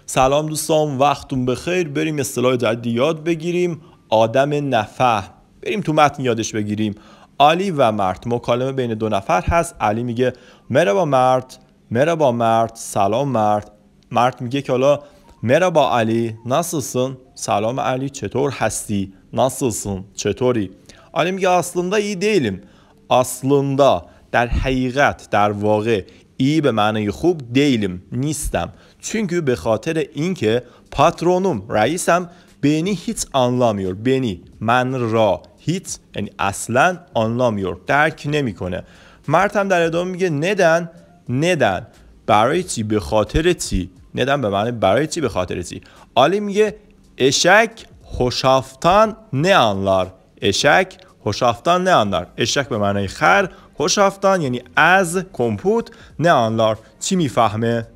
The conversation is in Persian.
سلام دوستان، وقتون بخیر. بریم اصطلاح جدید یاد بگیریم. آدم نفهم. بریم تو متن یادش بگیریم. علی و مرد، مکالمه بین دو نفر هست. علی میگه مرحبا مرد. مرحبا مرد. سلام مرد. مرد میگه که حالا مرحبا علی، nasılsın؟ سلام علی، چطور هستی؟ nasılsın؟ چطوری؟ علی میگه aslında iyi değilim. aslında در حقیقت، در واقع، iyi به معنای خوب، değilim نیستم. çünkü به خاطر اینکه patronum، رئیسم، beni hiç anlamıyor. beni، من را، hiç یعنی اصلا، anlamıyor، درک نمیکنه. مرد هم در ادامه میگه neden؟ neden؟ برای چی؟ به خاطر چی؟ neden به معنی برای چی، به خاطر چی. علی میگه eşek hoşaftan ne anlar؟ eşek hoşaftan ne anlar؟ eşek به معنی خر، hoşaftan یعنی از، کمپوت، ne anlar چی میفهمه؟